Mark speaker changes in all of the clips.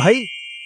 Speaker 1: भाई,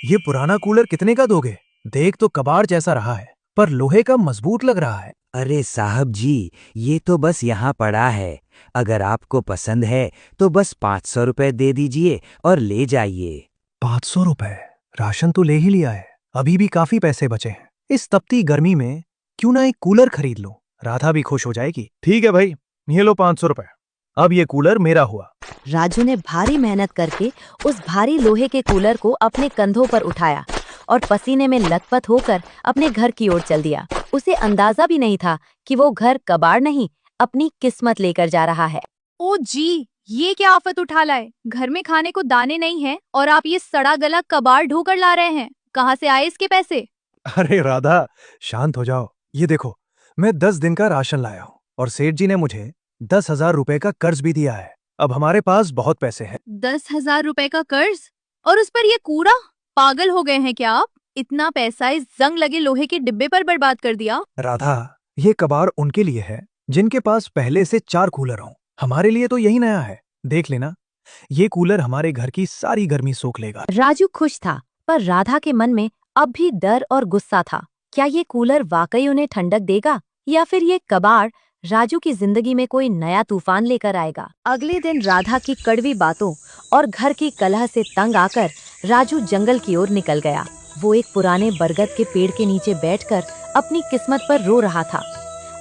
Speaker 1: ये पुराना कूलर कितने का दोगे? देख तो कबाड़ जैसा रहा है, पर लोहे का मजबूत लग रहा है।
Speaker 2: अरे साहब जी, ये तो बस यहाँ पड़ा है। अगर आपको पसंद है तो बस 500 रुपए दे दीजिए और ले जाइए।
Speaker 1: 500 रुपए? राशन तो ले ही लिया है, अभी भी काफी पैसे बचे हैं। इस तपती गर्मी में क्यों ना एक कूलर खरीद लो, राधा भी खुश हो जाएगी। ठीक है भाई, ये लो 500 रुपए। अब ये कूलर मेरा हुआ।
Speaker 3: राजू ने भारी मेहनत करके उस भारी लोहे के कूलर को अपने कंधों पर उठाया और पसीने में लथपथ होकर अपने घर की ओर चल दिया। उसे अंदाजा भी नहीं था कि वो घर कबाड़ नहीं, अपनी किस्मत लेकर जा रहा है।
Speaker 4: ओ जी, ये क्या आफत उठा लाए। घर में खाने को दाने नहीं हैं और आप ये सड़ा गला कबाड़ ढोकर ला रहे हैं। कहाँ से आए इसके पैसे?
Speaker 1: अरे राधा, शांत हो जाओ। ये देखो, मैं 10 दिन का राशन लाया हूँ और सेठ जी ने मुझे 10,000 रुपए का कर्ज भी दिया है। अब हमारे पास बहुत पैसे हैं।
Speaker 4: 10,000 रुपए का कर्ज और उस पर ये कूड़ा? पागल हो गए हैं क्या आप? इतना पैसा इस जंग लगे लोहे के डिब्बे पर बर्बाद कर दिया।
Speaker 1: राधा, ये कबाड़ उनके लिए है जिनके पास पहले से 4 कूलर हों। हमारे लिए तो यही नया है। देख लेना, ये कूलर हमारे घर की सारी गर्मी सोख लेगा।
Speaker 3: राजू खुश था, पर राधा के मन में अब भी डर और गुस्सा था। क्या ये कूलर वाकई उन्हें ठंडक देगा या फिर ये कबाड़ राजू की जिंदगी में कोई नया तूफान लेकर आएगा? अगले दिन राधा की कड़वी बातों और घर की कलह से तंग आकर राजू जंगल की ओर निकल गया। वो एक पुराने बरगद के पेड़ के नीचे बैठकर अपनी किस्मत पर रो रहा था।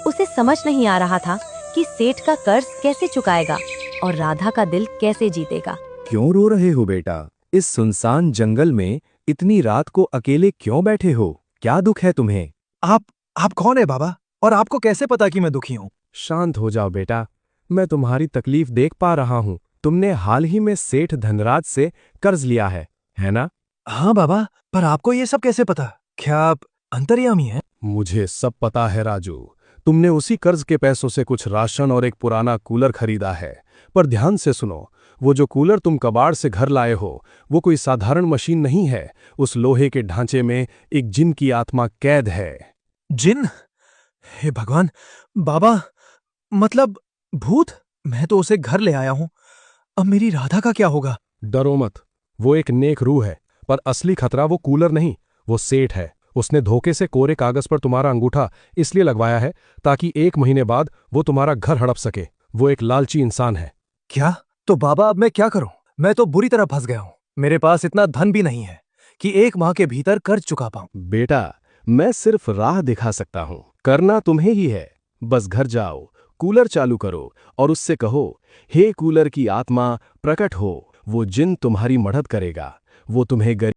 Speaker 3: उसे समझ नहीं आ रहा था कि सेठ का कर्ज कैसे चुकाएगा और राधा का दिल कैसे जीतेगा।
Speaker 5: क्यों रो रहे हो बेटा? इस सुनसान जंगल में इतनी रात को अकेले क्यों बैठे हो? क्या दुख है तुम्हें?
Speaker 1: आप कौन है बाबा? और आपको कैसे पता कि मैं दुखी हूँ?
Speaker 5: शांत हो जाओ बेटा, मैं तुम्हारी तकलीफ देख पा रहा हूँ। तुमने हाल ही में सेठ धनराज से कर्ज लिया है ना?
Speaker 1: हाँ बाबा, पर आपको ये सब कैसे पता? क्या आप अंतर्यामी हैं?
Speaker 5: मुझे सब पता है राजू। तुमने उसी कर्ज के पैसों से कुछ राशन और एक पुराना कूलर खरीदा है। पर ध्यान से सुनो, वो जो कूलर तुम कबाड़ से घर लाए हो, वो कोई साधारण मशीन नहीं है। उस लोहे के ढांचे में एक जिन की आत्मा कैद है।
Speaker 1: जिन? हे भगवान! बाबा, मतलब भूत? मैं तो उसे घर ले आया हूँ। अब मेरी राधा का क्या होगा?
Speaker 5: डरो मत, वो एक नेक रूह है। पर असली खतरा वो कूलर नहीं, वो सेठ है। उसने धोखे से कोरे कागज पर तुम्हारा अंगूठा इसलिए लगवाया है ताकि 1 महीने बाद वो तुम्हारा घर हड़प सके। वो एक लालची इंसान है।
Speaker 1: क्या? तो बाबा, अब मैं क्या करूं? मैं तो बुरी तरह फंस गया हूं। मेरे पास इतना धन भी नहीं है कि 1 माह के भीतर कर्ज चुका पाऊं।
Speaker 5: बेटा, मैं सिर्फ राह दिखा सकता हूं, करना तुम्हें ही है। बस घर जाओ, कूलर चालू करो और उससे कहो, हे कूलर की आत्मा प्रकट हो। वो जिन तुम्हारी मदद करेगा, वो तुम्हें